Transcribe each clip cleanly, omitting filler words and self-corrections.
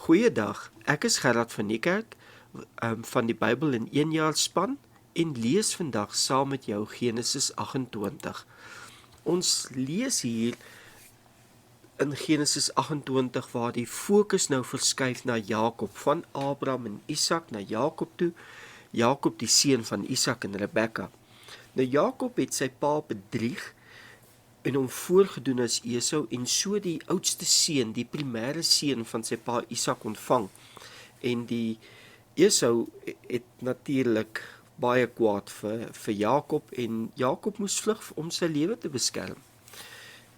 Goeiedag, ek is Gerard van Niekerk van die Bybel in 1 jaar span en lees vandag saam met jou Genesis 28. Ons lees hier in Genesis 28 waar die fokus nou verskuif na Jakob, van Abraham en Isak na Jakob toe, Jakob die seun van Isak en Rebekka. Nou Jakob het sy pa bedrieg en hom voorgedoen as Esau en so die oudste seun, die primêre seun van sy pa Isak ontvang. En die Esau het natuurlik baie kwaad vir Jakob en Jakob moes vlug om sy lewe te beskerm.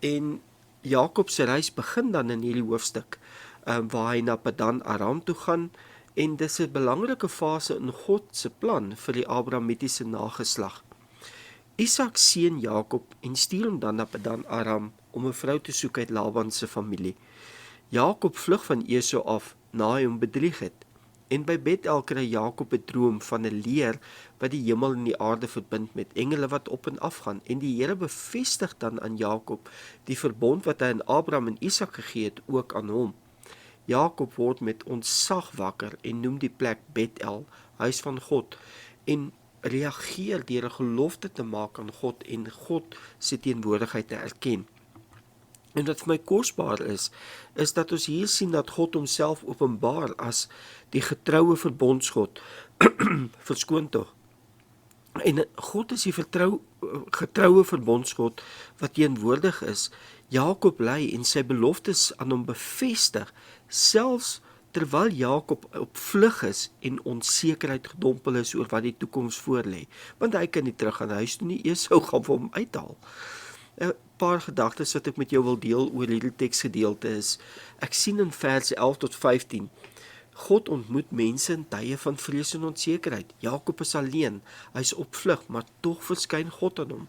En Jakob se reis begin dan in hierdie hoofstuk waar hy na Padan Aram toe gaan en dis 'n belangrike fase in God se plan vir die Abrahamitiese nageslag. Isak seën Jakob en stuur hom dan na Padan Aram om 'n vrou te soek uit Laban se familie. Jakob vlug van Esau af na hy hom bedrieg het. En by Bethel kry Jakob 'n droom van 'n leer wat die hemel en die aarde verbind met engele wat op en af gaan. En die Here bevestig dan aan Jakob die verbond wat hy aan Abraham en Isak gegee het, ook aan hom. Jakob word met ontzag wakker en noem die plek Bethel, huis van God, en reageer deur 'n gelofte te maak aan God en God se teenwoordigheid te erken. En wat vir my kosbaar is dat ons hier sien dat God homself openbaar as die getroue verbondsgod. Verskoon tog. En God is die getroue verbondsgod wat teenwoordig is. Jakob lei en sy beloftes aan hom bevestig, selfs terwyl Jakob op vlug is en onsekerheid gedompel is oor wat die toekoms voorlê, want hy kan nie terug aan huis toe nie, Esau gaan vir hom uithaal. 'n Paar gedagtes wat ek met jou wil deel oor hierdie teksgedeelte is, ek sien in verse 11 tot 15, God ontmoet mense in tye van vrees en onsekerheid. Jakob is alleen, hy is op vlug, maar tog verskyn God aan hom.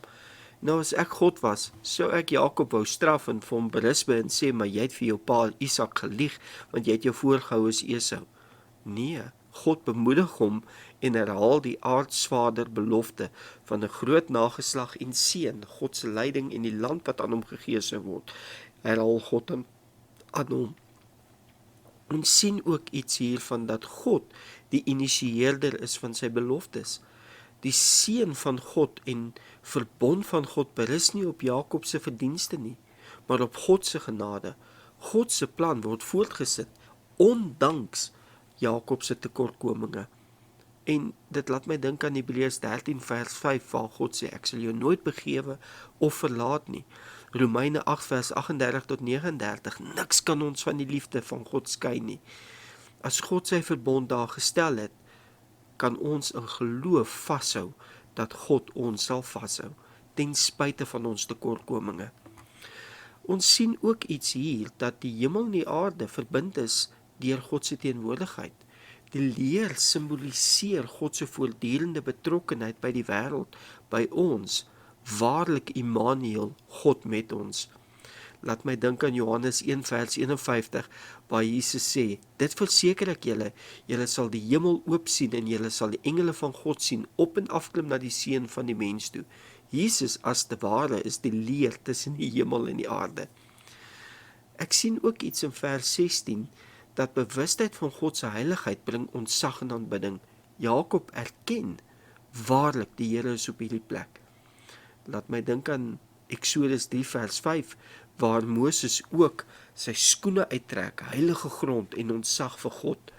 Nou as ek God was, sou ek Jakob wou straf en vir hom berisp en sê, maar jy het vir jou pa Isak gelieg, want jy het jou voorgehou as Esau. Nee, God bemoedig hom en herhaal die aartsvader belofte van 'n groot nageslag en seën, God se leiding en die land wat aan hom gegee sou word. Herhaal God aan hom. Ons sien ook iets hiervan dat God die initieerder is van sy beloftes. Die seën van God en verbond van God berus nie op Jakob se verdienste nie, maar op God se genade. God se plan word voortgesit ondanks Jakob se tekortkominge. En dit laat my dink aan Hebreërs 13 vers 5 waar God sê, ek sal jou nooit begewe of verlaat nie. Romeine 8 vers 38 tot 39, niks kan ons van die liefde van God skei nie. As God sy verbond daar gestel het, kan ons in geloof vashou dat God ons sal vashou, ten spyte van ons tekortkominge. Ons sien ook iets hier, dat die hemel en die aarde verbind is deur God se teenwoordigheid. Die leer simboliseer God se voortdurende betrokkenheid by die wêreld, by ons, waarlik Immanuel, God met ons. Laat my dink aan Johannes 1 vers 51, waar Jesus sê, dit verseker ek julle, julle sal die hemel oop sien en julle sal die engele van God sien, op en afklim na die seun van die mens toe. Jesus as te ware is die leer tussen die hemel en die aarde. Ek sien ook iets in vers 16, dat bewustheid van God se heiligheid bring ontzag en aanbidding. Jakob erken, waarlik die Here is op hierdie plek. Laat my dink aan Eksodus 3 vers 5, waar Moses ook sy skoene uittrek, heilige grond en ontzag vir God.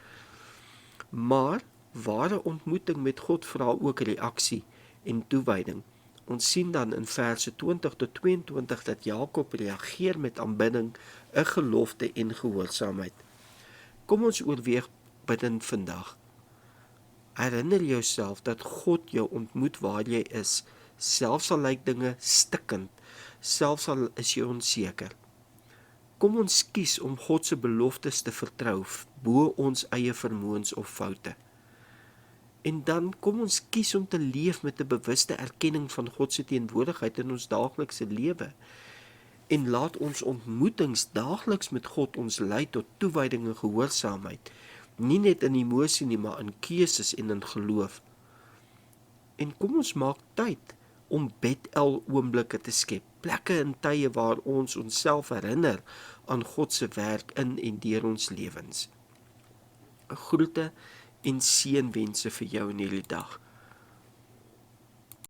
Maar ware ontmoeting met God vra ook reaksie en toewyding. Ons sien dan in verse 20 tot 22 dat Jakob reageer met aanbidding, 'n gelofte en gehoorsaamheid. Kom ons oorweeg bidend vandag. Herinner jouself dat God jou ontmoet waar jy is, selfs al lyk dinge stikkend, selfs al is jy onseker. Kom ons kies om God se beloftes te vertrou, bo ons eie vermoëns of foute. En dan kom ons kies om te leef met 'n bewuste erkenning van God se teenwoordigheid in ons daaglikse lewe. En laat ons ontmoetings daagliks met God ons lei tot toewyding en gehoorsaamheid, nie net in emosie nie, maar in keuses en in geloof. En kom ons maak tyd om Bethel oomblikke te skep, plekke en tye waar ons onsself herinner aan God se werk in en deur ons lewens. groete en seënwense vir jou in hierdie dag.